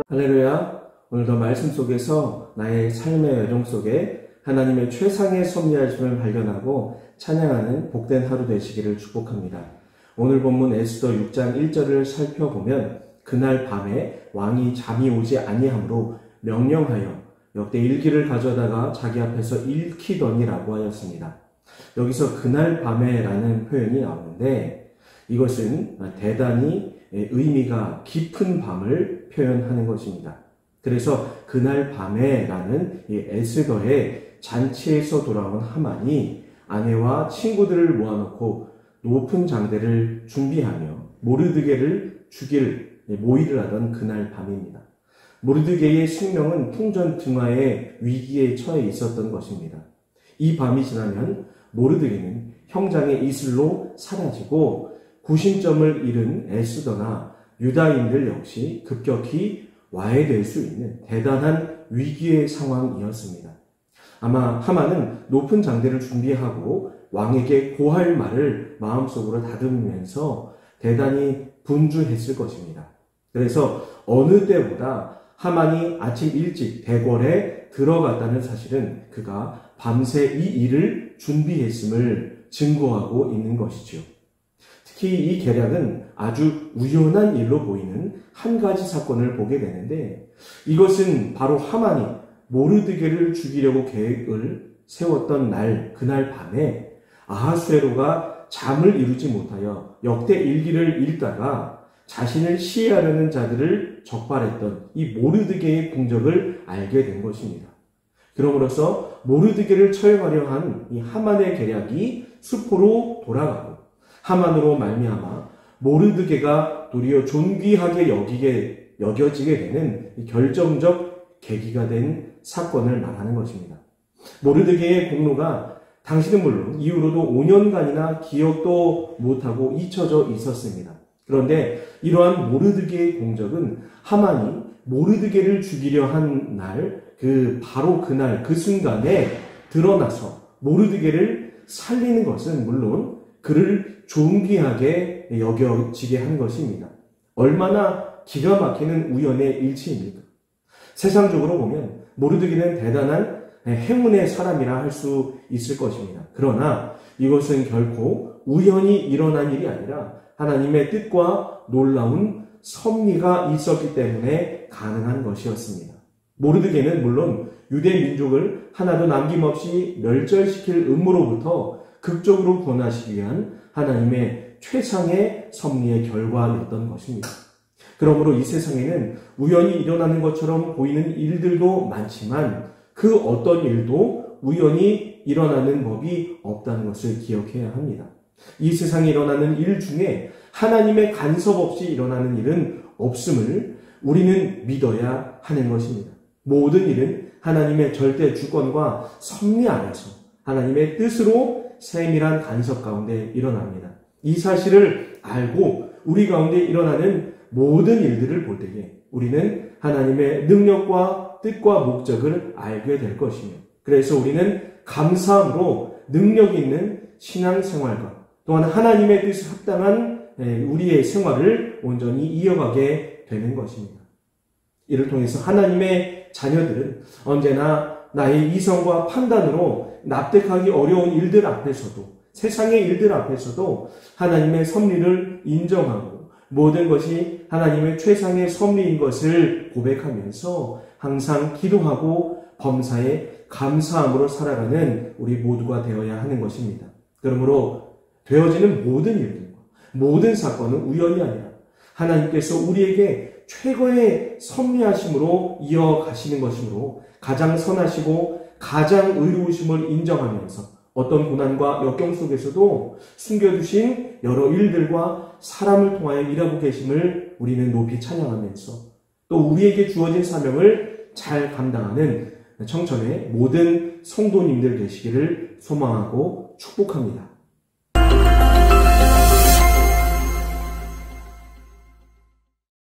할렐루야. 오늘도 말씀 속에서 나의 삶의 여정 속에 하나님의 최상의 섭리하심을 발견하고 찬양하는 복된 하루 되시기를 축복합니다. 오늘 본문 에스더 6장 1절을 살펴보면 그날 밤에 왕이 잠이 오지 아니하므로 명령하여 역대 일기를 가져다가 자기 앞에서 읽히더니라고 하였습니다. 여기서 그날 밤에라는 표현이 나오는데 이것은 대단히 의미가 깊은 밤을 표현하는 것입니다. 그래서 그날 밤에라는 이 에스더의 잔치에서 돌아온 하만이 아내와 친구들을 모아놓고 높은 장대를 준비하며 모르드게를 죽일 모의를 하던 그날 밤입니다. 모르드게의 생명은 풍전등화의 위기에 처해 있었던 것입니다. 이 밤이 지나면 모르드게는 형장의 이슬로 사라지고 구심점을 잃은 에스더나 유다인들 역시 급격히 와해될 수 있는 대단한 위기의 상황이었습니다. 아마 하만은 높은 장대를 준비하고 왕에게 고할 말을 마음속으로 다듬으면서 대단히 분주했을 것입니다. 그래서 어느 때보다 하만이 아침 일찍 대궐에 들어갔다는 사실은 그가 밤새 이 일을 준비했음을 증거하고 있는 것이죠. 특히 이 계략은 아주 우연한 일로 보이는 한 가지 사건을 보게 되는데 이것은 바로 하만이 모르드게를 죽이려고 계획을 세웠던 그날 밤에 아하수에로가 잠을 이루지 못하여 역대 일기를 읽다가 자신을 시해하려는 자들을 적발했던 이 모르드게의 공적을 알게 된 것입니다. 그러므로서 모르드게를 처형하려 한 이 하만의 계략이 수포로 돌아가고 하만으로 말미암아 모르드게가 도리어 존귀하게 여겨지게 되는 결정적 계기가 된 사건을 말하는 것입니다. 모르드게의 공로가 당시는 물론 이후로도 5년간이나 기억도 못하고 잊혀져 있었습니다. 그런데 이러한 모르드게의 공적은 하만이 모르드게를 죽이려 한 바로 그날 그 순간에 드러나서 모르드게를 살리는 것은 물론 그를 존귀하게 여겨지게 한 것입니다. 얼마나 기가 막히는 우연의 일치입니까? 세상적으로 보면 모르드게는 대단한 행운의 사람이라 할 수 있을 것입니다. 그러나 이것은 결코 우연히 일어난 일이 아니라 하나님의 뜻과 놀라운 섭리가 있었기 때문에 가능한 것이었습니다. 모르드게는 물론 유대 민족을 하나도 남김없이 멸절시킬 음모로부터 극적으로 구원하시기 위한 하나님의 최상의 섭리의 결과였던 것입니다. 그러므로 이 세상에는 우연히 일어나는 것처럼 보이는 일들도 많지만 그 어떤 일도 우연히 일어나는 법이 없다는 것을 기억해야 합니다. 이 세상에 일어나는 일 중에 하나님의 간섭 없이 일어나는 일은 없음을 우리는 믿어야 하는 것입니다. 모든 일은 하나님의 절대 주권과 섭리 안에서 하나님의 뜻으로 세밀한 간섭 가운데 일어납니다. 이 사실을 알고 우리 가운데 일어나는 모든 일들을 볼 때에 우리는 하나님의 능력과 뜻과 목적을 알게 될 것이며 그래서 우리는 감사함으로 능력 있는 신앙생활과 또한 하나님의 뜻에 합당한 우리의 생활을 온전히 이어가게 되는 것입니다. 이를 통해서 하나님의 자녀들은 언제나 나의 이성과 판단으로 납득하기 어려운 일들 앞에서도 세상의 일들 앞에서도 하나님의 섭리를 인정하고 모든 것이 하나님의 최상의 섭리인 것을 고백하면서 항상 기도하고 범사에 감사함으로 살아가는 우리 모두가 되어야 하는 것입니다. 그러므로 되어지는 모든 일들과 모든 사건은 우연이 아니라 하나님께서 우리에게 최고의 섭리하심으로 이어가시는 것이므로 가장 선하시고 가장 의로우심을 인정하면서 어떤 고난과 역경 속에서도 숨겨두신 여러 일들과 사람을 통하여 일하고 계심을 우리는 높이 찬양하면서 또 우리에게 주어진 사명을 잘 감당하는 청천의 모든 성도님들 되시기를 소망하고 축복합니다.